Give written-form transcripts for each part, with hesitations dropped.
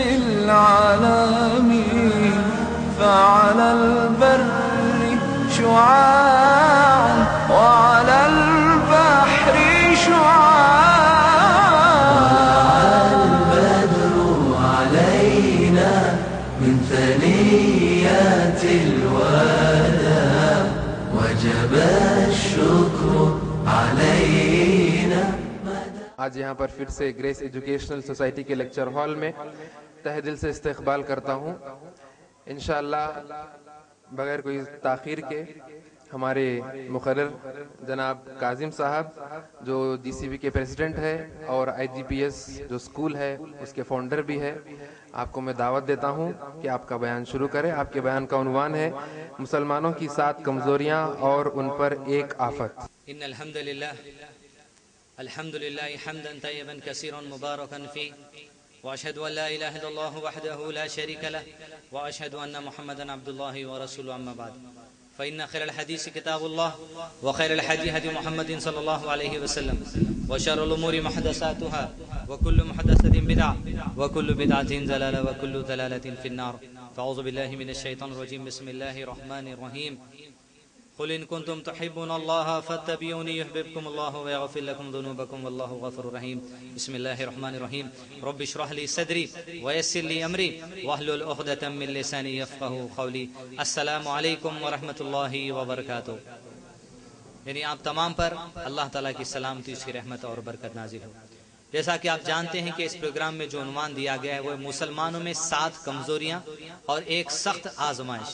للعالمين فعلى البر شعاع وعلى البحر شعاع البدر علينا من ثنيات الوداع وجب الشكر علينا. آج یہاں پر پھر سے گریس ایجوکیشنل سوسائٹی کے لیکچر ہال میں تہ دل سے استقبال کرتا ہوں. انشاءاللہ بغیر کوئی تاخیر کے ہمارے مقرر جناب کاظم صاحب جو ڈی سی بی کے پریزیڈنٹ ہے اور آئی جی پی ایس جو اسکول ہے اس کے فاؤنڈر بھی ہے، آپ کو میں دعوت دیتا ہوں کہ آپ کا بیان شروع کریں. آپ کے بیان کا عنوان ہے مسلمانوں کی 7 کمزوریاں اور ان پر ایک آفت. ان الحمد للہ حمدا طیبا کثیرا مبارکا فیہ واشهد ان لا الہ الا اللہ وحدہ لا شریک لہ واشهد ان محمدا عبد اللہ ورسولہ اما بعد فإن خير الحديث كتاب الله وخير الهدي هدي محمد صلى الله عليه وسلم وشر الأمور محدثاتها وكل محدثة بدعة وكل بدعة ضلالة وكل ضلالة في النار. فأعوذ بالله من الشيطان الرجيم. بسم الله الرحمن الرحيم. قل إن كنتم تحبون الله فاتبعوني يحببكم الله ويغفر لكم ذنوبكم والله غفور رحيم. بسم الله الرحمن الرحيم. رب اشرح لي صدري ويسر لي أمري واحلل عقدة من لساني يفقهوا قولي. السلام علیکم ورحمۃ اللہ وبرکاتہ. یعنی آپ تمام پر اللہ تعالیٰ کی سلامتی، اس کی رحمت اور برکت نازل ہو. جیسا کہ آپ جانتے ہیں کہ اس پروگرام میں جو عنوان دیا گیا ہے وہ مسلمانوں میں 7 کمزوریاں اور ایک سخت آزمائش.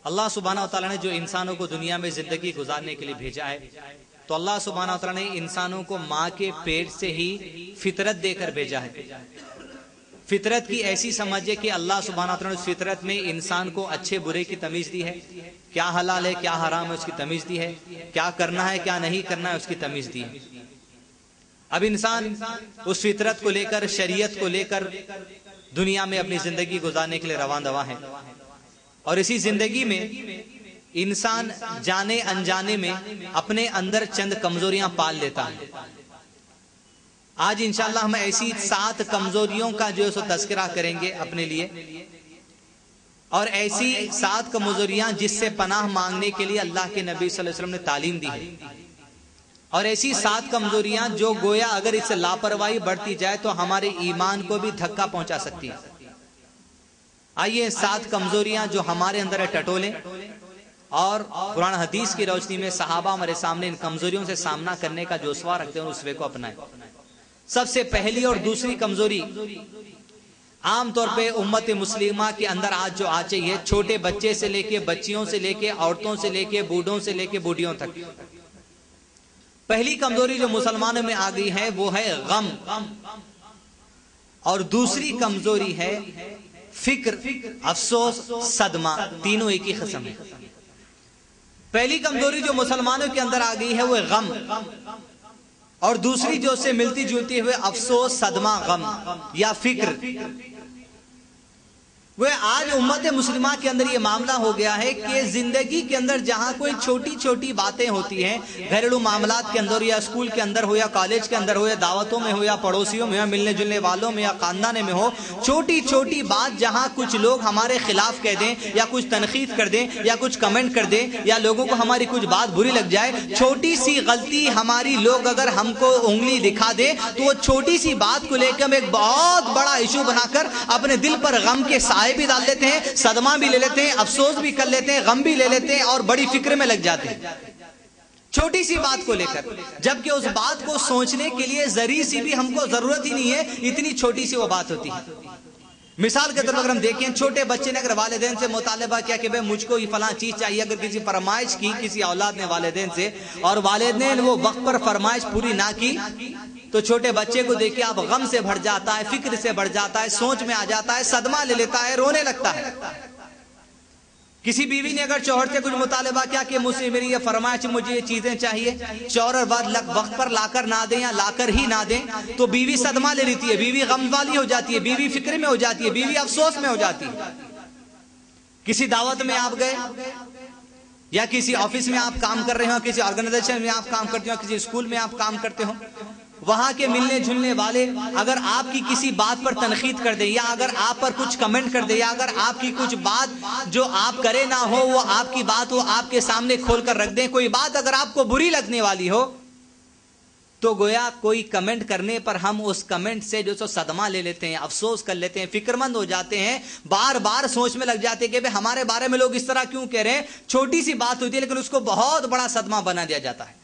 اللہ سبحانہ وتعالیٰ نے جو انسانوں کو دنیا میں زندگی گزارنے کے لیے بھیجا ہے تو اللہ سبحانہ وتعالیٰ نے انسانوں کو ماں کے پیٹ سے ہی فطرت دے کر بھیجا ہے. فطرت کی ایسی سمجھے کہ اللہ سبحانہ وتعالیٰ نے اس فطرت میں انسان کو اچھے برے کی تمیز دی ہے، کیا حلال ہے کیا حرام ہے اس کی تمیز دی ہے، کیا کرنا ہے کیا نہیں کرنا ہے اس کی تمیز دی ہے. اب انسان اس فطرت کو لے کر، شریعت کو لے کر دنیا میں اپنی زندگی گزارنے کے لیے رواں دواں ہے. اور اسی زندگی میں انسان جانے انجانے میں اپنے اندر چند کمزوریاں پال لیتا ہے. آج انشاءاللہ ہم ایسی 7 کمزوریوں کا جو سو تذکرہ کریں گے اپنے لیے، اور ایسی 7 کمزوریاں جس سے پناہ مانگنے کے لیے اللہ کے نبی صلی اللہ علیہ وسلم نے تعلیم دی ہے، اور ایسی 7 کمزوریاں جو گویا اگر اس سے لاپرواہی بڑھتی جائے تو ہمارے ایمان کو بھی دھکا پہنچا سکتی ہیں. آئیے 7 کمزوریاں جو ہمارے اندر ہے ٹٹولیں، اور قرآن حدیث کی روشنی میں صحابہ ہمارے سامنے ان کمزوریوں سے سامنا کرنے کا جو اسوہ رکھتے ہیں اس کو اپنائیں. سب سے پہلی اور دوسری کمزوری عام طور پہ امت مسلمہ کے اندر آج جو آ چاہیے، چھوٹے بچے سے لے کے بچیوں سے لے کے عورتوں سے لے کے بوڑھوں سے لے کے بوڑھیوں تک، پہلی کمزوری جو مسلمانوں میں آ گئی ہے وہ ہے غم، اور دوسری کمزوری ہے فکر، افسوس، صدمہ. تینوں ایک ہی قسم ہے. پہلی کمزوری جو مسلمانوں کے اندر آ گئی ہے وہ غم، اور دوسری جو سے ملتی جلتی ہوئے افسوس، صدمہ، غم یا فکر. وہ آج امت مسلمہ کے اندر یہ معاملہ ہو گیا ہے کہ زندگی کے اندر جہاں کوئی چھوٹی چھوٹی باتیں ہوتی ہیں، گھریلو معاملات کے اندر یا اسکول کے اندر ہو یا کالج کے اندر ہو یا دعوتوں میں ہو یا پڑوسیوں میں ہو، ملنے جلنے والوں میں یا خاندان میں ہو، چھوٹی چھوٹی بات جہاں کچھ لوگ ہمارے خلاف کہہ دیں یا کچھ تنقید کر دیں یا کچھ کمنٹ کر دیں یا لوگوں کو ہماری کچھ بات بری لگ جائے، چھوٹی سی غلطی ہماری لوگ اگر ہم کو انگلی دکھا دے تو وہ چھوٹی سی بات کو لے کر ہم ایک بہت بڑا ایشو بنا کر اپنے دل پر غم کے سائے بھی ڈال دیتے ہیں، صدمہ بھی لے لیتے ہیں، افسوس بھی کر لیتے ہیں، غم بھی لے لیتے ہیں اور بڑی فکر میں لگ جاتے ہیں چھوٹی سی بات کو لے کر، جبکہ اس بات کو سوچنے کے لیے ذری سی بھی ہم کو ضرورت ہی نہیں ہے، اتنی چھوٹی سی وہ بات ہوتی ہے. مثال کے طور پر اگر ہم دیکھیں، چھوٹے بچے نے اگر والدین سے مطالبہ کیا کہ بھئی مجھ کو یہ فلاں چیز چاہیے، اگر کسی فرمائش کی کسی اولاد نے والدین سے اور والدین وہ وقت پر فرمائش پوری نہ کی تو چھوٹے بچے کو دیکھیں آپ غم سے بھر جاتا ہے، فکر سے بڑھ جاتا ہے، سوچ میں آ جاتا ہے، صدمہ لے لیتا ہے، رونے لگتا ہے. کسی بیوی نے اگر شوہر سے کچھ مطالبہ کیا کہ مجھ سے میری یہ فرمائش، مجھے یہ چیزیں چاہیے، شوہر وقت پر لا کر نہ دیں یا لا کر ہی نہ دیں تو بیوی صدمہ لے لیتی ہے، بیوی غم والی ہو جاتی ہے، بیوی فکر میں ہو جاتی ہے، بیوی افسوس میں ہو جاتی ہے. کسی دعوت میں آپ گئے یا کسی آفس میں آپ کام کر رہے ہو، کسی آرگنائزیشن میں آپ کام کرتے ہو، کسی اسکول میں آپ کام کرتے ہو، وہاں کے ملنے جلنے والے اگر آپ کی کسی بات پر تنقید کر دیں یا اگر آپ پر کچھ کمنٹ کر دیں یا اگر آپ کی کچھ بات جو آپ کرے نہ ہو وہ آپ کی بات وہ آپ کے سامنے کھول کر رکھ دیں، کوئی بات اگر آپ کو بری لگنے والی ہو تو گویا کوئی کمنٹ کرنے پر ہم اس کمنٹ سے جو سو صدمہ لے لیتے ہیں، افسوس کر لیتے ہیں، فکر مند ہو جاتے ہیں، بار بار سوچ میں لگ جاتے ہیں کہ ہمارے بارے میں لوگ اس طرح کیوں کہہ رہے ہیں۔ چھوٹی سی بات ہوتی ہے لیکن اس کو بہت بڑا صدمہ بنا دیا جاتا ہے۔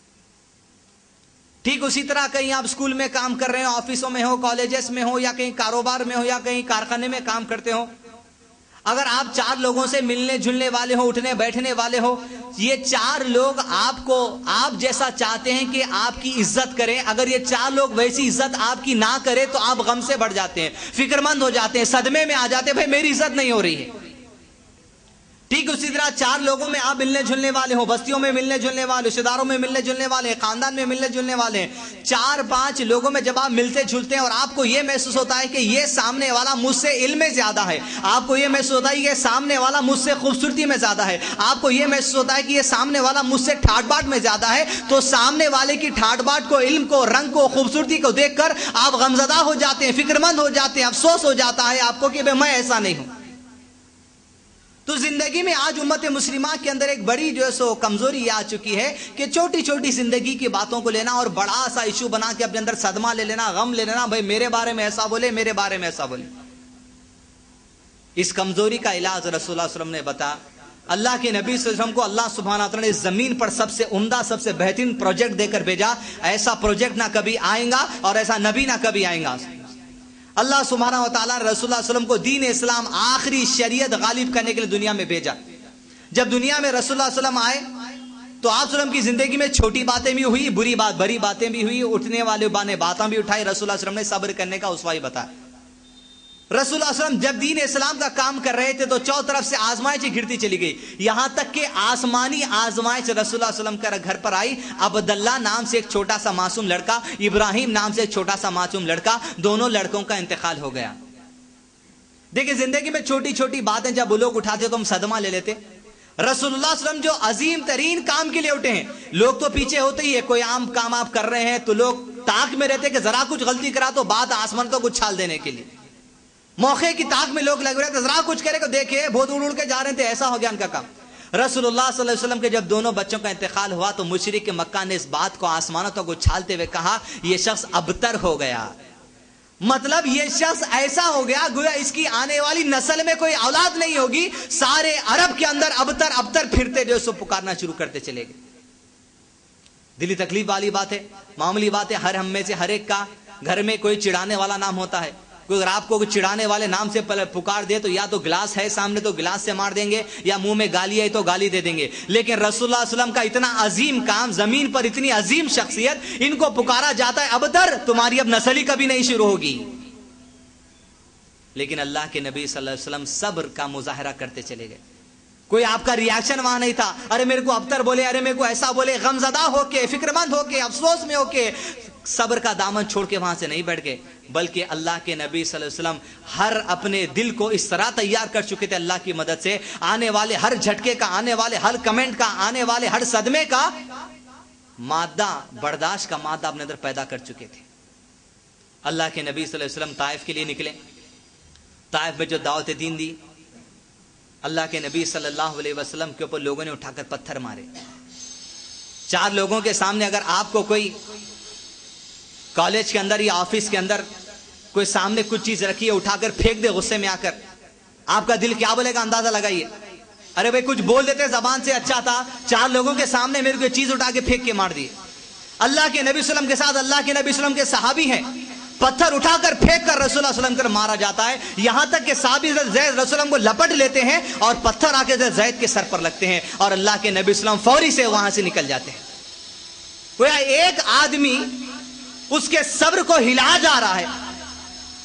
ٹھیک اسی طرح کہیں آپ اسکول میں کام کر رہے ہو، آفسوں میں ہو، کالجز میں ہو یا کہیں کاروبار میں ہو یا کہیں کارخانے میں کام کرتے ہو، اگر آپ 4 لوگوں سے ملنے جلنے والے ہو، اٹھنے بیٹھنے والے ہو، یہ 4 لوگ آپ جیسا چاہتے ہیں کہ آپ کی عزت کریں، اگر یہ 4 لوگ ویسی عزت آپ کی نہ کرے تو آپ غم سے بڑھ جاتے ہیں، فکر مند ہو جاتے ہیں، صدمے میں آ جاتے ہیں، بھائی میری عزت نہیں ہو رہی ہے۔ ٹھیک اسی طرح 4 لوگوں میں آپ ملنے جلنے والے ہو، بستیوں میں ملنے جلنے والے، رشتہ داروں میں ملنے جلنے والے، خاندان میں ملنے جلنے والے ہیں، 4-5 لوگوں میں جب آپ ملتے جلتے ہیں اور آپ کو یہ محسوس ہوتا ہے کہ یہ سامنے والا مجھ سے علم میں زیادہ ہے، آپ کو یہ محسوس ہوتا ہے کہ یہ سامنے والا مجھ سے خوبصورتی میں زیادہ ہے، آپ کو یہ محسوس ہوتا ہے کہ یہ سامنے والا مجھ سے ٹھاٹ باٹ میں زیادہ ہے، تو سامنے والے کی ٹھاٹ باٹ کو، علم کو، رنگ کو، خوبصورتی کو دیکھ کر آپ غمزدہ ہو جاتے ہیں، فکر مند ہو جاتے ہیں، افسوس ہو جاتا ہے آپ کو کہ میں ایسا نہیں ہوں۔ تو زندگی میں آج امت مسلمہ کے اندر ایک بڑی جو ہے سو کمزوری یہ آ چکی ہے کہ چھوٹی چھوٹی زندگی کی باتوں کو لینا اور بڑا سا ایشو بنا کے اپنے اندر صدمہ لے لینا، غم لے لینا، بھائی میرے بارے میں ایسا بولے، میرے بارے میں ایسا بولے۔ اس کمزوری کا علاج رسول اللہ صلی اللہ علیہ وسلم نے بتایا۔ اللہ کے نبی صلی اللہ علیہ وسلم کو اللہ سبحانہ وتعالی نے زمین پر سب سے عمدہ، سب سے بہترین پروجیکٹ دے کر بھیجا۔ ایسا پروجیکٹ نہ کبھی آئے گا اور ایسا نبی نہ کبھی آئے گا۔ اللہ سبحانہ وتعالی نے رسول اللہ صلی اللہ علیہ وسلم کو دین اسلام، آخری شریعت غالب کرنے کے لیے دنیا میں بھیجا۔ جب دنیا میں رسول اللہ صلی اللہ علیہ وسلم آئے تو آپ صلی اللہ علیہ وسلم کی زندگی میں چھوٹی باتیں بھی ہوئی، بری باتیں بھی ہوئی، اٹھنے والے بانے باتیں بھی اٹھائی، رسول اللہ صلی اللہ علیہ وسلم نے صبر کرنے کا اسوہ بتایا۔ رسول اللہ صلی اللہ علیہ وسلم جب دین اسلام کا کام کر رہے تھے تو چاروں طرف سے آزمائش گھرتی چلی گئی، یہاں تک کہ آسمانی آزمائش رسول اللہ صلی اللہ علیہ وسلم کا گھر پر آئی۔ عبداللہ نام سے ایک چھوٹا سا معصوم لڑکا، ابراہیم نام سے ایک چھوٹا سا معصوم لڑکا، دونوں لڑکوں کا انتقال ہو گیا۔ دیکھیں زندگی میں چھوٹی چھوٹی باتیں جب وہ لوگ اٹھاتے تو ہم صدمہ لے لیتے۔ رسول اللہ صلی اللہ علیہ وسلم جو عظیم ترین کام کے لیے اٹھے ہیں، لوگ تو پیچھے ہوتے ہی ہے، کوئی عام کام آپ کر رہے ہیں تو لوگ تاک میں رہتے کہ ذرا کچھ غلطی کرا تو بات آسمان کو کچھ چھال دینے کے لیے، موقع کی تاک میں لوگ لگ رہے تھے، ذرا کچھ کرے کو دیکھے بہت اڑ کے جا رہے تھے، ایسا ہو گیا ان کا کام۔ رسول اللہ صلی اللہ علیہ وسلم کے جب دونوں بچوں کا انتقال ہوا تو مشرک مکہ نے اس بات کو آسمانوں تک اچھالتے ہوئے کہا یہ شخص ابتر ہو گیا، مطلب یہ شخص ایسا ہو گیا گویا اس کی آنے والی نسل میں کوئی اولاد نہیں ہوگی۔ سارے عرب کے اندر ابتر پھرتے جو سو پکارنا شروع کرتے چلے گئے۔ دلی تکلیف والی بات ہے، معمولی بات ہے، ہم میں سے ہر ایک کا گھر میں کوئی چڑھانے والا نام ہوتا ہے۔ کوئی اگر آپ کو چڑھانے والے نام سے پکار دے تو یا تو گلاس ہے سامنے تو گلاس سے مار دیں گے یا منہ میں گالی ہے تو گالی دے دیں گے، لیکن رسول اللہ صلی اللہ علیہ وسلم کا اتنا عظیم کام، زمین پر اتنی عظیم شخصیت، ان کو پکارا جاتا ہے ابتر، تمہاری اب نسل ہی کبھی نہیں شروع ہوگی۔ لیکن اللہ کے نبی صلی اللہ علیہ وسلم صبر کا مظاہرہ کرتے چلے گئے۔ کوئی آپ کا ریاکشن وہاں نہیں تھا، ارے میرے کو ابتر بولے، ارے میرے کو ایسا بولے، غمزدہ ہو کے، فکر مند ہو کے، افسوس میں ہو کے، صبر کا دامن چھوڑ کے وہاں سے نہیں بیٹھ گئے، بلکہ اللہ کے نبی صلی اللہ علیہ وسلم ہر اپنے دل کو اس طرح تیار کر چکے تھے اللہ کی مدد سے، آنے والے ہر جھٹکے کا، آنے والے ہر کمنٹ کا، آنے والے ہر صدمے کا مادہ، برداشت کا مادہ اپنے اندر پیدا کر چکے تھے۔ اللہ کے نبی صلی اللہ علیہ وسلم طائف کے لیے نکلے، طائف میں جو دعوت دین دی، اللہ کے نبی صلی اللہ علیہ وسلم کے اوپر لوگوں نے اٹھا کر پتھر مارے۔ 4 لوگوں کے سامنے اگر آپ کو کوئی کالج کے اندر یا آفس کے اندر کوئی سامنے کچھ چیز رکھی ہے اٹھا کر پھینک دے غصے میں آ کر، آپ کا دل کیا بولے گا اندازہ لگائیے۔ ارے بھائی کچھ بول دیتے زبان سے اچھا تھا، 4 لوگوں کے سامنے میرے کو چیز اٹھا کے پھینک کے مار دی۔ اللہ کے نبی صلی اللہ علیہ وسلم کے ساتھ اللہ کے نبی صلی اللہ علیہ وسلم کے صحابی ہیں، پتھر اٹھا کر پھینک کر رسول اللہ صلی اللہ علیہ وسلم کر مارا جاتا ہے، یہاں تک کہ صحابی زید رسول اللہ علیہ وسلم کو لپٹ لیتے ہیں اور پتھر آ کے زید کے سر پر لگتے ہیں اور اللہ کے نبی صلی اللہ علیہ وسلم فوری سے وہاں سے نکل جاتے ہیں۔ گویا ایک آدمی اس کے صبر کو ہلا جا رہا ہے،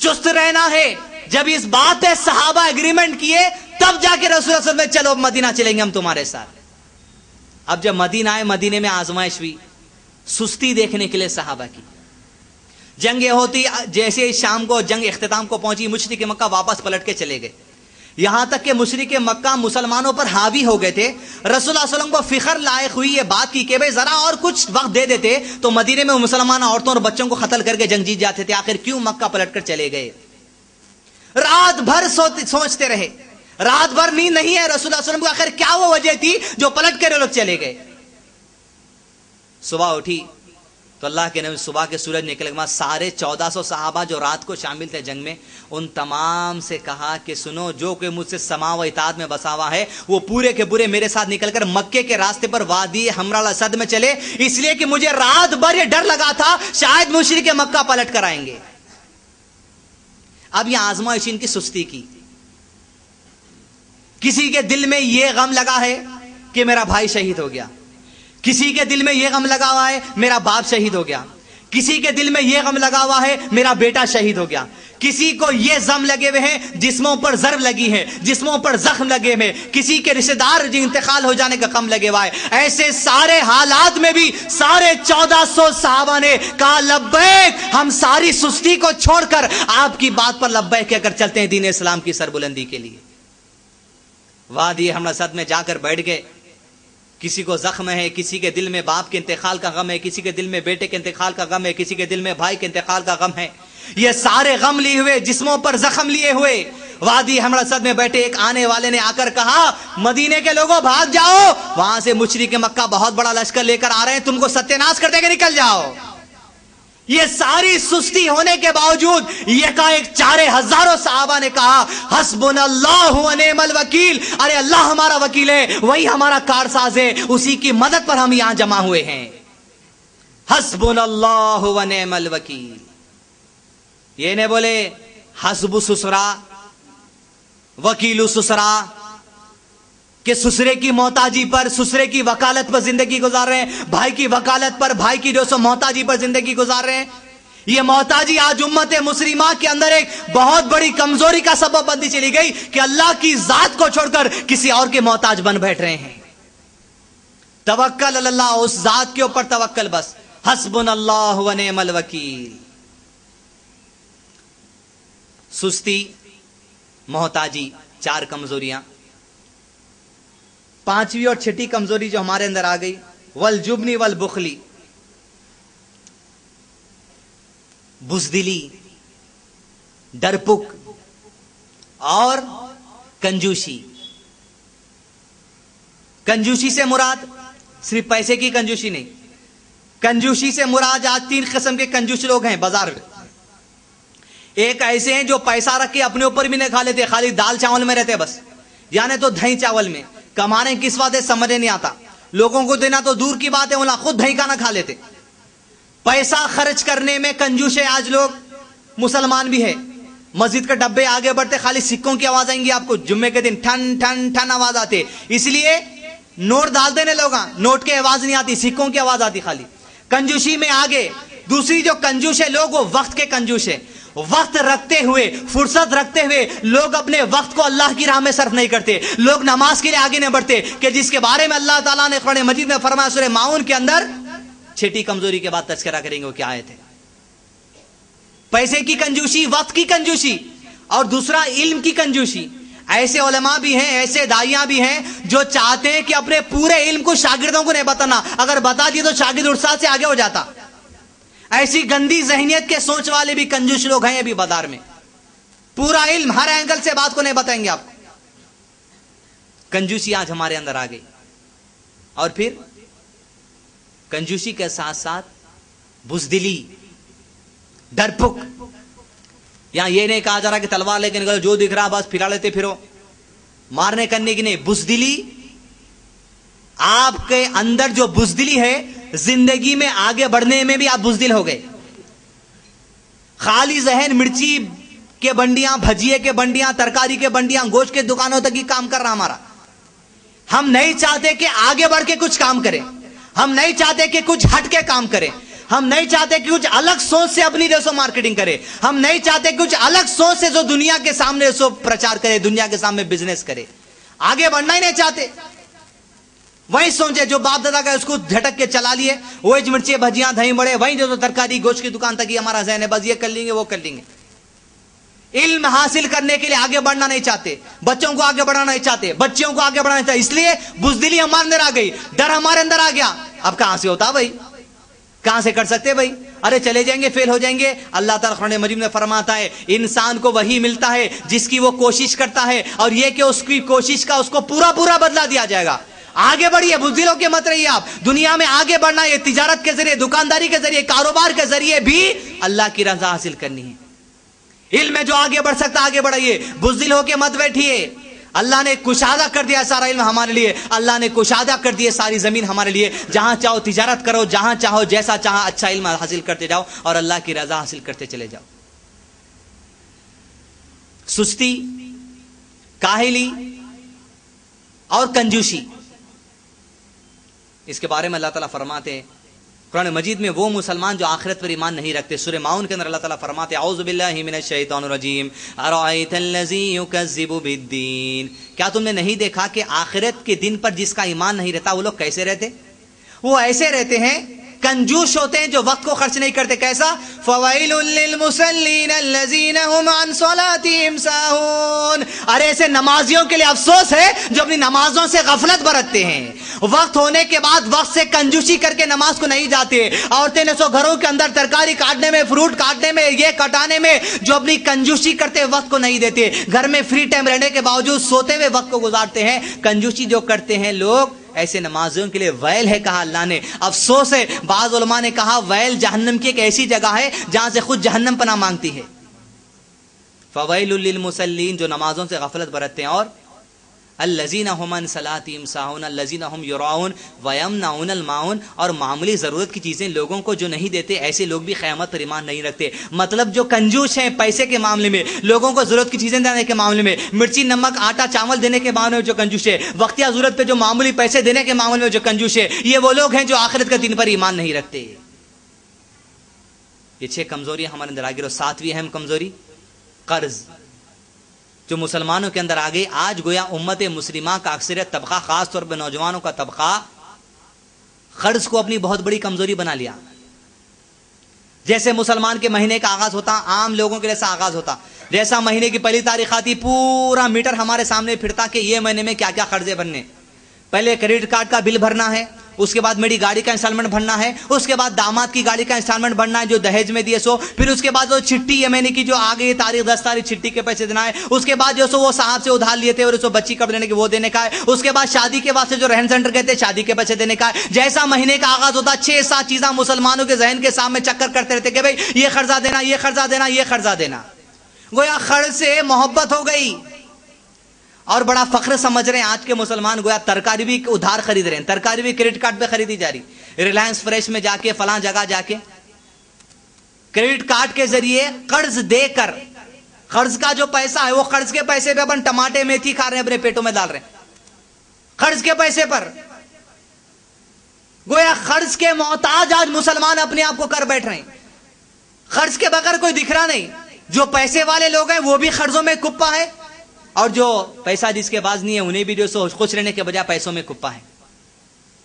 چست رہنا ہے. جب اس بات پہ صحابہ اگریمنٹ کیے تب جا کے رسول اللہ صلی اللہ علیہ وسلم میں چلو مدینہ چلیں گے ہم تمہارے ساتھ. اب جب مدینہ آئے, مدینے میں آزمائش ہوئی, سستی دیکھنے کے لیے صحابہ کی. جنگ ہوتی جیسے شام کو جنگ اختتام کو پہنچی, مشرک مکہ واپس پلٹ کے چلے گئے. یہاں تک کہ مشرک مکہ مسلمانوں پر حاوی ہو گئے تھے. رسول اللہ صلی اللہ علیہ وسلم کو فخر لائق ہوئی یہ بات کی کہ بھئی ذرا اور کچھ وقت دے دیتے تو مدینے میں مسلمان عورتوں اور بچوں کو قتل کر کے جنگ جیت جاتے تھے. آخر کیوں مکہ پلٹ کر چلے گئے؟ رات بھر سوچتے رہے, رات بھر نیند نہیں ہے رسول اللہ صلی اللہ علیہ وسلم کو. آخر کیا وہ وجہ تھی جو پلٹ کر لوگ چلے گئے؟ صبح اٹھی تو اللہ کے نبی صبح کے سورج نکلے کے بعد سارے 1400 صحابہ جو رات کو شامل تھے جنگ میں, ان تمام سے کہا کہ سنو, جو کہ مجھ سے سما و اطاعت میں بسا ہوا ہے وہ پورے کے پورے میرے ساتھ نکل کر مکے کے راستے پر وادی حمراء الاسد میں چلے, اس لیے کہ مجھے رات بھر یہ ڈر لگا تھا شاید مشرک مکہ پلٹ کر آئیں گے. اب یہ آزمائش ان کی سستی کی. کسی کے دل میں یہ غم لگا ہے کہ میرا بھائی شہید ہو گیا, کسی کے دل میں یہ غم لگا ہوا ہے میرا باپ شہید ہو گیا, کسی کے دل میں یہ غم لگا ہوا ہے میرا بیٹا شہید ہو گیا, کسی کو یہ غم لگے ہوئے ہیں جسموں پر ضرب لگی ہے, جسموں پر زخم لگے ہوئے, کسی کے رشتہ دار انتقال ہو جانے کا غم لگے ہوا ہے. ایسے سارے حالات میں بھی سارے 1400 صحابہ نے کہا لبیک, ہم ساری سستی کو چھوڑ کر آپ کی بات پر لبیک کہہ کر چلتے ہیں دین اسلام کی سربلندی کے لیے. وادی حمراء الاسد میں جا کر بیٹھ گئے. کسی کو زخم ہے, کسی کے دل میں باپ کے انتقال کا غم ہے, کسی کے دل میں بیٹے کے انتقال کا غم ہے, کسی کے دل میں بھائی کے انتقال کا غم ہے. یہ سارے غم لیے ہوئے, جسموں پر زخم لیے ہوئے وادی حمراء الاسد میں بیٹھے. ایک آنے والے نے آ کر کہا مدینے کے لوگوں بھاگ جاؤ, وہاں سے مشرک مکہ بہت بڑا لشکر لے کر آ رہے ہیں, تم کو ستیہ ناش کر دے کے نکل جاؤ. یہ ساری سستی ہونے کے باوجود یہ کہا, ایک 4000 صحابہ نے کہا حسبنا اللہ و نعم الوکیل, ارے اللہ ہمارا وکیل ہے, وہی ہمارا کارساز ہے, اسی کی مدد پر ہم یہاں جمع ہوئے ہیں. حسبنا اللہ و نعم الوکیل. یہ نہیں بولے حسب سسرا وکیل سسرا کہ سسرے کی محتاجی پر, سسرے کی وکالت پر زندگی گزار رہے ہیں, بھائی کی وکالت پر, بھائی کی جو سو محتاجی پر زندگی گزار رہے ہیں. یہ محتاجی آج امت مسلمہ کے اندر ایک بہت بڑی کمزوری کا سبب بنتی چلی گئی کہ اللہ کی ذات کو چھوڑ کر کسی اور کے محتاج بن بیٹھ رہے ہیں. توکل اللہ, اس ذات کے اوپر توکل بس. حسبنا اللہ و نعم الوکیل. سستی, محتاجی, 4 کمزوریاں. 5ویں اور 6ٹھی کمزوری جو ہمارے اندر آ گئی, والجبنی والبخلی, بزدلی, ڈرپک اور کنجوسی. کنجوسی سے مراد صرف پیسے کی کنجوسی نہیں, کنجوسی سے مراد آج 3 قسم کے کنجوس لوگ ہیں بازار میں. ایک ایسے ہیں جو پیسہ رکھ کے اپنے اوپر بھی نہیں کھا لیتے, خالی دال چاول میں رہتے بس, یعنی تو دہی چاول میں. کمانے کس بات ہے سمجھ نہیں آتا, لوگوں کو دینا تو دور کی بات ہے, وہ خود دہی کھانا کھا لیتے. پیسہ خرچ کرنے میں کنجوس ہے آج لوگ. مسلمان بھی ہے, مسجد کے ڈبے آگے بڑھتے خالی سکوں کی آواز آئیں گی آپ کو, جمعے کے دن ٹھن ٹھن ٹھن آواز آتے, اس لیے نوٹ ڈال دینے لوگ, نوٹ کی آواز نہیں آتی, سکوں کی آواز آتی خالی. کنجوسی میں آگے دوسری جو کنجوس ہے لوگ, وہ وقت کے کنجوس ہے. وقت رکھتے ہوئے, فرصت رکھتے ہوئے لوگ اپنے وقت کو اللہ کی راہ میں صرف نہیں کرتے. لوگ نماز کے لیے آگے نہیں بڑھتے, کہ جس کے بارے میں اللہ تعالیٰ نے قرآن مجید میں فرمایا سورہ ماؤن کے اندر. 6ٹھی کمزوری کے بعد تذکرہ کریں گے وہ کیا آیت ہے. پیسے کی کنجوسی, وقت کی کنجوسی, اور دوسرا علم کی کنجوسی. ایسے علماء بھی ہیں, ایسے داعیاں بھی ہیں جو چاہتے ہیں کہ اپنے پورے علم کو شاگردوں کو نہیں بتانا, اگر بتا دیے تو شاگرد استاد سے آگے ہو جاتا. ایسی گندی ذہنیت کے سوچ والے بھی کنجوس لوگ ہیں ابھی بازار میں. پورا علم ہر اینگل سے بات کو نہیں بتائیں گے آپ کو. کنجوسی آج ہمارے اندر آ گئی. اور پھر کنجوسی کے ساتھ ساتھ بزدلی, ڈرپک. یہاں یہ نہیں کہا جا رہا کہ تلوار لے کے نکلو, جو دکھ رہا بس پھرا لیتے پھرو, مارنے کرنے کی نہیں. بزدلی, آپ کے اندر جو بزدلی ہے, زندگی میں آگے بڑھنے میں بھی آپ بزدل ہو گئے. خالی ذہن مرچی کے بنڈیاں, بھجیے کے بنڈیاں, ترکاری کے بنڈیاں, گوشت کے دکانوں تک ہی کام کر رہا ہمارا. ہم نہیں چاہتے کہ آگے بڑھ کے کچھ کام کریں, ہم نہیں چاہتے کہ کچھ ہٹ کے کام کریں, ہم نہیں چاہتے کہ کچھ الگ سوچ سے اپنی جو سو مارکیٹنگ کرے. ہم نہیں چاہتے کہ کچھ الگ سوچ سے جو دنیا کے سامنے سو پرچار کرے, دنیا کے سامنے بزنس کرے. آگے بڑھنا ہی نہیں چاہتے. وہی سوچے جو باپ دادا کا اس کو جھٹک کے چلا لیے, وہی مرچی بھجیاں دہی بڑے, وہی جو ترکاری گوشت کی دکان تک ہی ہمارا ذہن ہے, بس یہ کر لیں گے وہ کر لیں گے. علم حاصل کرنے کے لیے آگے بڑھنا نہیں چاہتے, بچوں کو آگے بڑھانا نہیں چاہتے, بچیوں کو آگے بڑھانا چاہتے. اس لیے بزدلی ہمارے اندر آ گئی, ڈر ہمارے اندر آ گیا. اب کہاں سے ہوتا بھائی, کہاں سے کر سکتے بھائی؟ ارے چلے جائیں گے, فیل ہو جائیں گے. اللہ تعالیٰ قرآن مجید میں فرماتا ہے انسان کو وہی ملتا ہے جس کی وہ کوشش کرتا ہے, اور یہ کہ اس کی کوشش کا اس کو پورا پورا بدلہ دیا جائے گا. آگے بڑھیے, بزدلوں کے مت رہیے آپ. دنیا میں آگے بڑھنا ہے, تجارت کے ذریعے, دکانداری کے ذریعے, کاروبار کے ذریعے بھی اللہ کی رضا حاصل کرنی ہے. علم میں جو آگے بڑھ سکتا آگے بڑھائیے, بزدل ہو کے مت بیٹھیے. اللہ نے کشادہ کر دیا سارا علم ہمارے لیے, اللہ نے کشادہ کر دیے ساری زمین ہمارے لیے. جہاں چاہو تجارت کرو, جہاں چاہو جیسا چاہو اچھا علم حاصل کرتے جاؤ اور اللہ کی رضا حاصل کرتے چلے جاؤ. سستی, کاہلی اور کنجوسی, اس کے بارے میں اللہ تعالیٰ فرماتے ہیں قرآن مجید میں وہ مسلمان جو آخرت پر ایمان نہیں رکھتے. سورہ ماؤن کے اندر اللہ تعالیٰ فرماتے ہیں اعوذ باللہ من الشیطان الرجیم ارأیت الذی یکذب بالدین. کیا تم نے نہیں دیکھا کہ آخرت کے دن پر جس کا ایمان نہیں رہتا وہ لوگ کیسے رہتے؟ وہ ایسے رہتے ہیں, کنجوس ہوتے ہیں جو وقت کو خرچ نہیں کرتے. کیسا؟ فویل للمصلین الذین هم عن صلاتهم ساہون. ارے ایسے نمازیوں کے لیے افسوس ہے جو اپنی نمازوں سے غفلت برتتے ہیں. وقت ہونے کے بعد وقت سے کنجوسی کر کے نماز کو نہیں جاتے. عورتیں نے سو گھروں کے اندر ترکاری کاٹنے میں, فروٹ کاٹنے میں, یہ کٹانے میں جو اپنی کنجوسی کرتے وقت کو نہیں دیتے. گھر میں فری ٹائم رہنے کے باوجود سوتے ہوئے وقت کو گزارتے ہیں. کنجوسی جو کرتے ہیں لوگ, ایسے نمازیوں کے لیے ویل ہے کہا اللہ نے. افسوس ہے, بعض علماء نے کہا ویل جہنم کی ایک ایسی جگہ ہے جہاں سے خود جہنم پناہ مانگتی ہے. فویل للمصلین, جو نمازوں سے غفلت برتتے ہیں, اور الذین هم عن صلاتهم ساہون الذین هم یراؤون ویمنعون الماعون, اور معمولی ضرورت کی چیزیں لوگوں کو جو نہیں دیتے ایسے لوگ بھی قیامت پر ایمان نہیں رکھتے. مطلب جو کنجوس ہیں پیسے کے معاملے میں, لوگوں کو ضرورت کی چیزیں دینے کے معاملے میں, مرچی نمک آٹا چاول دینے کے معاملے میں جو کنجوس ہے, وقتیہ ضرورت پہ جو معمولی پیسے دینے کے معاملے میں جو کنجوس ہے, یہ وہ لوگ ہیں جو آخرت کے دن پر ایمان نہیں رکھتے. یہ 6 کمزوریاں ہمارے اندر آ گئی. اور 7ویں اہم کمزوری قرض, جو مسلمانوں کے اندر آ گئی. آج گویا امت مسلمہ کا اکثریت طبقہ, خاص طور پہ نوجوانوں کا طبقہ, قرض کو اپنی بہت بڑی کمزوری بنا لیا. جیسے مسلمان کے مہینے کا آغاز ہوتا, عام لوگوں کے جیسا آغاز ہوتا, جیسا مہینے کی پہلی تاریخ آتی پورا میٹر ہمارے سامنے پھرتا کہ یہ مہینے میں کیا کیا قرضے بننے. پہلے کریڈٹ کارڈ کا بل بھرنا ہے, اس کے بعد میری گاڑی کا انسٹالمنٹ بھرنا ہے, اس کے بعد داماد کی گاڑی کا انسٹالمنٹ بھرنا ہے جو دہیج میں دیے سو, پھر اس کے بعد وہ چھٹی یہ مہینے کی جو آ گئی تاریخ 10 تاریخ چھٹی کے پیسے دینا ہے, اس کے بعد جو سو وہ صاحب سے ادھار لیے تھے اور اس کو بچی کپڑے لینے کے وہ دینے کا ہے, اس کے بعد شادی کے واسطے جو رہن سینٹر گئے تھے شادی کے پیسے دینے کا ہے. جیسا مہینے کا آغاز ہوتا 6-7 چیزیں مسلمانوں کے ذہن کے سامنے چکر کرتے رہتے کہ بھائی یہ قرضہ دینا, یہ قرضہ دینا, یہ قرضہ دینا. گویا قرض سے محبت ہو گئی اور بڑا فخر سمجھ رہے ہیں آج کے مسلمان. گویا ترکاری بھی ادھار خرید رہے ہیں, ترکاری بھی کریڈٹ کارڈ پہ خریدی جا رہی. ریلائنس فریش میں جا کے, فلاں جگہ جا کے کریڈٹ کارڈ کے ذریعے قرض دے کر, قرض کا جو پیسہ ہے وہ قرض کے پیسے پہ اپن ٹماٹے میتھی کھا رہے ہیں, اپنے پیٹوں میں ڈال رہے ہیں قرض کے پیسے پر. گویا قرض کے محتاج آج مسلمان اپنے آپ کو کر بیٹھ رہے ہیں. قرض کے بغیر کوئی دکھ رہا نہیں. جو پیسے والے لوگ ہیں وہ بھی قرضوں میں کپا ہے, اور جو پیسہ جس کے پاس نہیں ہے انہیں بھی جو سو خوش رہنے کے بجائے پیسوں میں کپا ہے.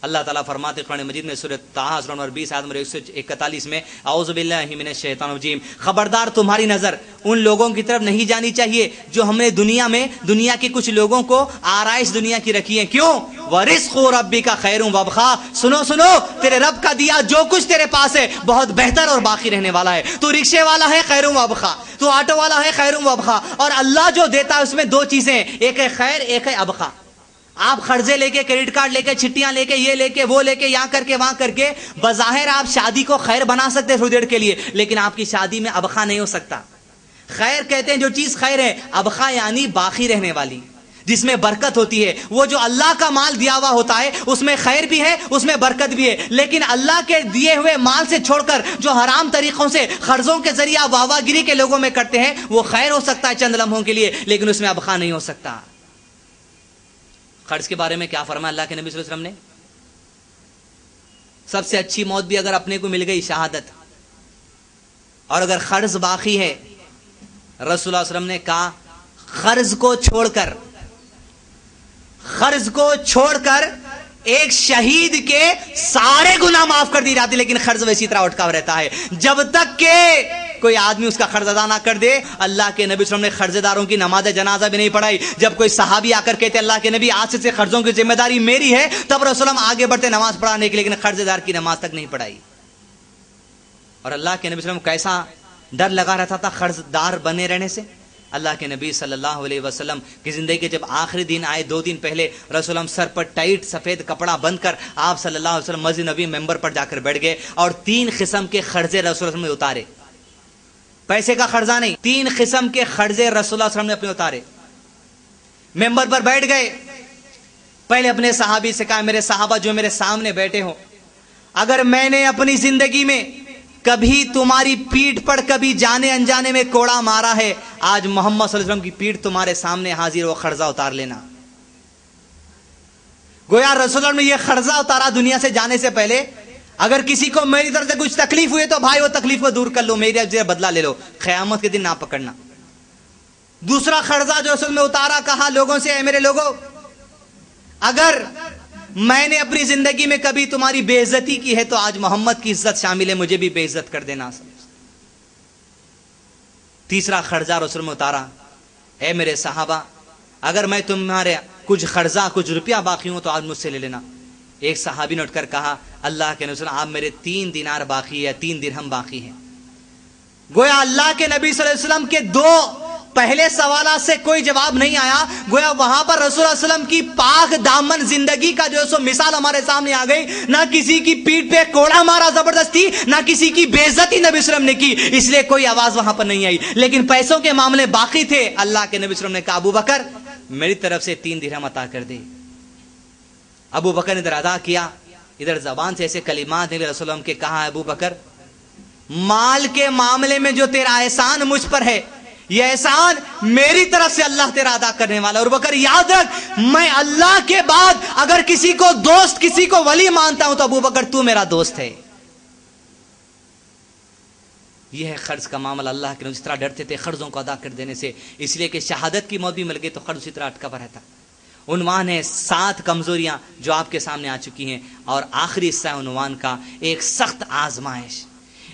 اللہ تعالیٰ فرماتے قرآن مجید میں سورۃ طٰہٰ سورہ نمبر 20 آیت نمبر 141 میں اعوذ باللہ من الشیطان الرجیم, خبردار تمہاری نظر ان لوگوں کی طرف نہیں جانی چاہیے جو ہم نے دنیا کے کچھ لوگوں کو آرائش دنیا کی رکھی ہے. کیوں؟ وَرِزْقُ رَبِّكَ خَيْرٌ وَأَبْقَىٰ, سنو تیرے رب کا دیا جو کچھ تیرے پاس ہے بہت بہتر اور باقی رہنے والا ہے. تو رکشے والا ہے خیر وابقا, تو آٹو والا ہے خیر وابقا, اور اللہ جو دیتا ہے اس میں 2 چیزیں, ایک ہے خیر, ایک ہے ابقا. آپ قرضے لے کے, کریڈٹ کارڈ لے کے, چھٹیاں لے کے, یہ لے کے, وہ لے کے, یہاں کر کے, وہاں کر کے, بظاہر آپ شادی کو خیر بنا سکتے تھوڑی دیر کے لیے, لیکن آپ کی شادی میں ابقا نہیں ہو سکتا. خیر کہتے ہیں جو چیز خیر ہے, ابقا یعنی باقی رہنے والی, جس میں برکت ہوتی ہے. وہ جو اللہ کا مال دیا ہوا ہوتا ہے اس میں خیر بھی ہے, اس میں برکت بھی ہے. لیکن اللہ کے دیے ہوئے مال سے چھوڑ کر جو حرام طریقوں سے قرضوں کے ذریعہ واہ گیری کے لوگوں میں کرتے ہیں, وہ خیر ہو سکتا ہے چند لمحوں کے لیے, لیکن اس میں ابقا نہیں ہو سکتا. قرض کے بارے میں کیا فرمایا اللہ کے نبی صلی اللہ علیہ وسلم نے؟ سب سے اچھی موت بھی اگر اپنے کو مل گئی شہادت. اور اگر قرض باقی ہے، رسول اللہ صلی اللہ علیہ وسلم نے کہا قرض کو چھوڑ کر ایک شہید کے سارے گناہ معاف کر دی جاتی، لیکن قرض ویسی طرح اٹکا رہتا ہے جب تک کہ کوئی آدمی اس کا قرض ادا نہ کر دے. اللہ کے نبی صلی اللہ علیہ وسلم نے قرض داروں کی نماز جنازہ بھی نہیں پڑھائی. جب کوئی صحابی آ کر کہتے اللہ کے نبی آج سے قرضوں کی ذمہ داری میری ہے، تب رسول اللہ آگے بڑھتے نماز پڑھانے کے، لیکن قرض دار کی نماز تک نہیں پڑھائی. اور اللہ کے نبی صلی اللہ علیہ وسلم کیسا ڈر لگا رہتا تھا قرض دار بنے رہنے سے. اللہ کے نبی صلی اللہ علیہ وسلم کی زندگی کے جب آخری دن آئے 2 دن پہلے، رسول اللہ سر پر ٹائٹ سفید کپڑا بند کر آپ صلی اللہ علیہ وسلم مسجد نبی ممبر پر جا کر بیٹھ گئے اور 3 قسم کے قرضے رسول اللہ صلی اللہ علیہ وسلم نے اتارے. پیسے کا قرضہ نہیں، 3 قسم کے قرضے رسول اللہ صلی اللہ علیہ وسلم نے اپنے اتارے. ممبر پر بیٹھ گئے، پہلے اپنے صحابی سے کہا میرے صحابہ جو میرے سامنے بیٹھے ہو، اگر میں نے اپنی زندگی میں کبھی تمہاری پیٹھ پر کبھی جانے انجانے میں کوڑا مارا ہے، آج محمد صلی اللہ علیہ وسلم کی پیٹھ تمہارے سامنے حاضر، وہ قرضہ اتار لینا. گویا رسول اللہ نے یہ قرضہ اتارا دنیا سے جانے سے پہلے. اگر کسی کو میری طرف سے کچھ تکلیف ہوئی تو بھائی وہ تکلیف کو دور کر لو، میری بدلہ لے لو، قیامت کے دن نہ پکڑنا. دوسرا قرضہ جو رسول نے اتارا، کہا لوگوں سے اے میرے لوگوں، اگر میں نے اپنی زندگی میں کبھی تمہاری بے عزتی کی ہے تو آج محمد کی عزت شامل ہے، مجھے بھی بے عزت کر دینا. تیسرا قرضہ رسول میں اتارا، اے میرے صحابہ اگر میں تمہارے کچھ قرضہ کچھ روپیہ باقی ہوں تو آج مجھ سے لے لینا. ایک صحابی نے اٹھ کر کہا اللہ کے نبی آپ میرے 3 دینار باقی ہے، 3 درہم باقی ہے. گویا اللہ کے نبی صلی اللہ علیہ وسلم کے 2 پہلے سوالات سے کوئی جواب نہیں آیا. گویا وہاں پر رسول اللہ علیہ وسلم کی پاک دامن زندگی کا جو سو مثال ہمارے سامنے آ گئی. نہ کسی کی پیٹھ پہ کوڑا مارا زبردستی، نہ کسی کی بے عزتی نبی صلی اللہ علیہ وسلم نے کی، اس لیے کوئی آواز وہاں پر نہیں آئی. لیکن پیسوں کے معاملے باقی تھے. اللہ کے نبی صلی اللہ علیہ وسلم نے کہا ابو بکر میری طرف سے 3 درہم عطا کر دے. ابو بکر نے ادھر ادا کیا، ادھر زبان سے ایسے کلمات نے رسول اللہ علیہ وسلم کے کہا ابو بکر مال کے معاملے میں جو تیرا احسان مجھ پر ہے، یہ احسان میری طرف سے اللہ تیرا ادا کرنے والا. اور بکر یاد رکھ میں اللہ کے بعد اگر کسی کو دوست کسی کو ولی مانتا ہوں تو ابو بکر تو میرا دوست ہے. یہ ہے قرض کا معاملہ. اللہ کے نبی اس طرح ڈرتے تھے قرضوں کو ادا کر دینے سے، اس لیے کہ شہادت کی موت بھی مل گئی تو قرض اسی طرح اٹکا ہوا رہتا. عنوان ہے 7 کمزوریاں جو آپ کے سامنے آ چکی ہیں، اور آخری حصہ عنوان کا ایک سخت آزمائش.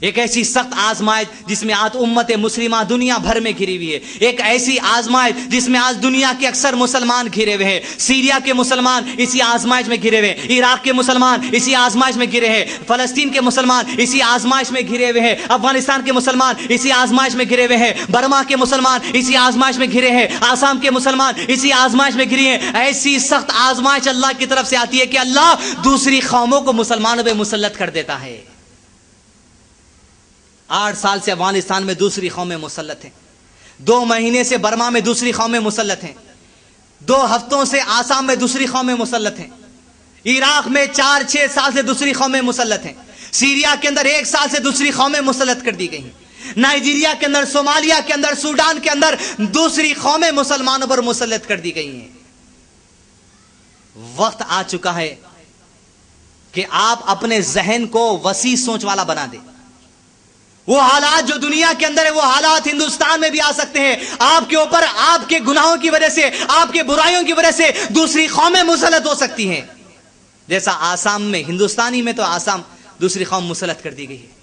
ایک ایسی سخت آزمائش جس میں آج امت مسلمہ دنیا بھر میں گھری ہوئی ہے. ایک ایسی آزمائش جس میں آج دنیا کے اکثر مسلمان گھرے ہوئے ہیں. سیریا کے مسلمان اسی آزمائش میں گھرے ہوئے ہیں، عراق کے مسلمان اسی آزمائش میں گھرے ہیں، فلسطین کے مسلمان اسی آزمائش میں گھرے ہوئے ہیں، افغانستان کے مسلمان اسی آزمائش میں گھرے ہوئے ہیں، برما کے مسلمان اسی آزمائش میں گھرے ہیں، آسام کے مسلمان اسی آزمائش میں گھرے ہیں. ایسی سخت آزمائش اللہ کی طرف سے آتی ہے کہ اللہ دوسری قوموں کو مسلمانوں پہ مسلط کر دیتا ہے. 8 سال سے افغانستان میں دوسری قومیں مسلط ہیں، 2 مہینے سے برما میں دوسری قومیں مسلط ہیں، 2 ہفتوں سے آسام میں دوسری قومیں مسلط ہیں، عراق میں 4-6 سال سے دوسری قومیں مسلط ہیں، سیریا کے اندر 1 سال سے دوسری قومیں مسلط کر دی گئی ہیں، نائجیریا کے اندر، صومالیہ کے اندر، سوڈان کے اندر دوسری قومیں مسلمانوں پر مسلط کر دی گئی ہیں. وقت آ چکا ہے کہ آپ اپنے ذہن کو وسیع سوچ والا بنا دیں. وہ حالات جو دنیا کے اندر ہے وہ حالات ہندوستان میں بھی آ سکتے ہیں. آپ کے اوپر آپ کے گناہوں کی وجہ سے، آپ کے برائیوں کی وجہ سے دوسری قومیں مسلط ہو سکتی ہیں. جیسا آسام میں، ہندوستانی میں تو آسام دوسری قوم مسلط کر دی گئی ہے.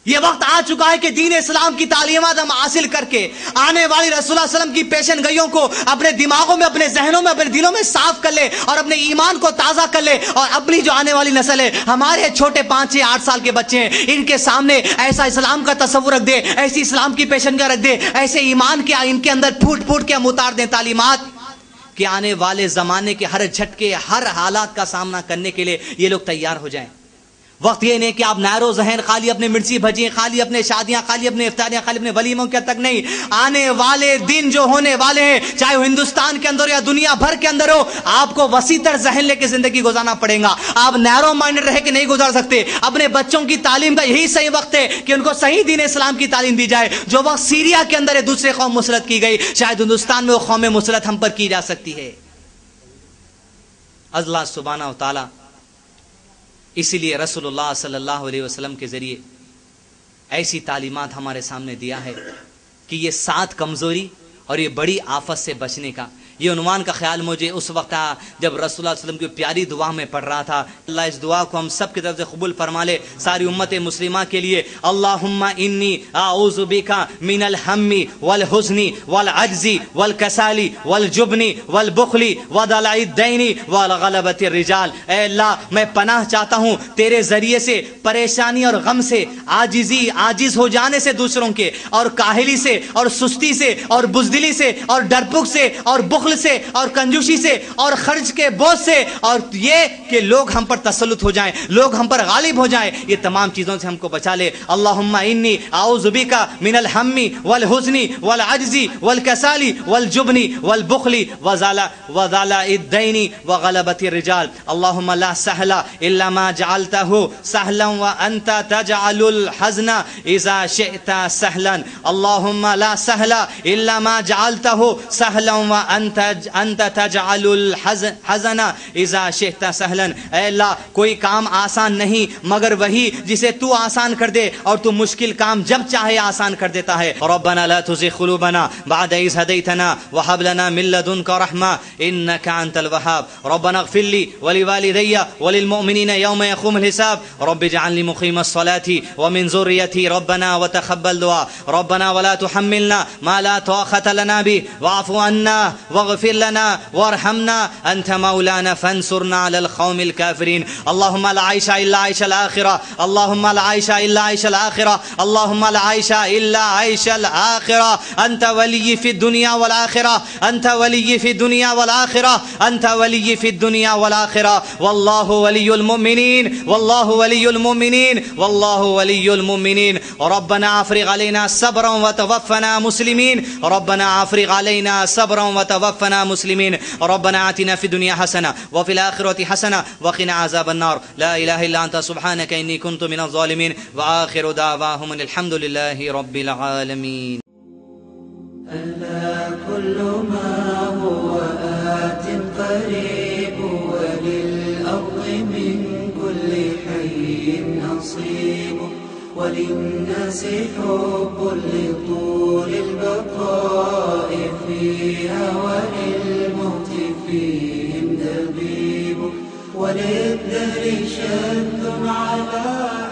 یہ وقت آ چکا ہے کہ دین اسلام کی تعلیمات ہم حاصل کر کے آنے والی رسول اللہ صلی اللہ علیہ وسلم کی پیشن گوئیوں کو اپنے دماغوں میں، اپنے ذہنوں میں، اپنے دلوں میں صاف کر لے اور اپنے ایمان کو تازہ کر لے. اور اپنی جو آنے والی نسل ہے، ہمارے چھوٹے 5-8 سال کے بچے ہیں، ان کے سامنے ایسا اسلام کا تصور رکھ دے، ایسی اسلام کی پیشن گوئی رکھ دے، ایسے ایمان کے ان کے اندر پھوٹ پھوٹ کے ہم اتار دیں تعلیمات کہ آنے والے زمانے کے ہر جھٹکے، ہر حالات کا سامنا کرنے کے لیے یہ لوگ تیار ہو جائیں. وقت یہ نہیں کہ آپ نیرو ذہن خالی اپنے مرچی بھجی، خالی اپنے شادیاں، خالی اپنے افطاریاں، خالی اپنے ولیموں کے تک نہیں. آنے والے دن جو ہونے والے ہیں، چاہے وہ ہندوستان کے اندر یا دنیا بھر کے اندر ہو، آپ کو وسیع تر ذہن لے کے زندگی گزارنا پڑے گا. آپ نیرو مائنڈ رہ کے نہیں گزار سکتے. اپنے بچوں کی تعلیم کا یہی صحیح وقت ہے کہ ان کو صحیح دین اسلام کی تعلیم دی جائے. جو وقت سیریا کے اندر ہے دوسرے قوم مسلط کی گئی، شاید ہندوستان میں وہ قوم مسلط ہم پر کی جا سکتی ہے. اللہ سبحانہ و تعالی اسی لیے رسول اللہ صلی اللہ علیہ وسلم کے ذریعے ایسی تعلیمات ہمارے سامنے دیا ہے کہ یہ 7 کمزوری اور یہ بڑی آفت سے بچنے کا، یہ عنوان کا خیال مجھے اس وقت آیا جب رسول اللہ صلی اللہ علیہ وسلم کی پیاری دعا میں پڑھ رہا تھا۔ اللہ اس دعا کو ہم سب کی طرف سے قبول فرما لے، ساری امت مسلمہ کے لیے۔ اللہم انی اعوذ بک من الہم والحزن والعجز والکسال والجبن والبخل وضلع الدین وغلبۃ الرجال۔ اے اللہ، میں پناہ چاہتا ہوں تیرے ذریعے سے پریشانی اور غم سے، عاجز ہو جانے سے دوسروں کے، اور کاہلی سے، اور سستی سے، اور بزدلی سے، اور ڈرپک سے، اور بخل سے، اور کنجوسی سے، اور خرچ کے بوجھ سے، اور یہ کہ لوگ ہم پر تسلط ہو جائیں، لوگ ہم پر غالب ہو جائیں، یہ تمام چیزوں سے ہم کو بچا لے۔ اللہم انی اعوذ بک من الہم والحزن والعجز والکسال والجبن والبخل وضلع الدین وغلبۃ الرجال۔ اللہم لا سہل الا ما جعلتہ سہلا وانت تجعل الحزن اذا شئت سہلا۔ اللہم لا سہل الا ما جعلتہ سہلا وانت تجعل الحزن اذا شئت سہلا۔ اے اللہ، کوئی کام آسان نہیں مگر وہی جسے تو آسان کر دے، اور تو مشکل کام جب چاہے آسان کر دیتا ہے۔ ربنا لا تزغ قلوبنا بعد إذ هديتنا وهب لنا من لدنك رحمة إنك أنت الوهاب۔ ربنا اغفر لي ولوالدي وللمؤمنين يوم يقوم الحساب۔ رب اجعلني مقيم الصلاة ومن ذريتي ربنا وتقبل دعاء۔ ربنا ولا تحملنا ما لا طاقة لنا به واعف عنا واغفر لنا وارحمنا أنت مولانا فانصرنا على القوم الكافرين۔ اللهم لا عيش إلا عيش الآخرة، اللهم لا عيش إلا عيش الآخرة، اللهم لا عيش إلا عيش الآخرة۔ أنت ولي في الدنيا والآخرة، أنت ولي في الدنيا والآخرة، أنت ولي في الدنيا والآخرة، والله ولي المؤمنين، والله ولي المؤمنين، والله ولي المؤمنين۔ ربنا أفرغ علينا صبرا وتوفنا مسلمين، ربنا أفرغ علينا صبرا وتوفنا مسلمين۔ ربنا آتنا في الدنيا حسنة وفي الآخرة حسنة وقنا عذاب النار۔ لا إله إلا أنت سبحانك إني كنت من الظالمين، وآخر دعواهم الحمد لله رب العالمين۔ ألا كل ما هو آت قريب، وللأرض من كل حي نصيب، وللناس حب لطول البقاء فيها، وللموت فيهم دبيب، وللدهر شد على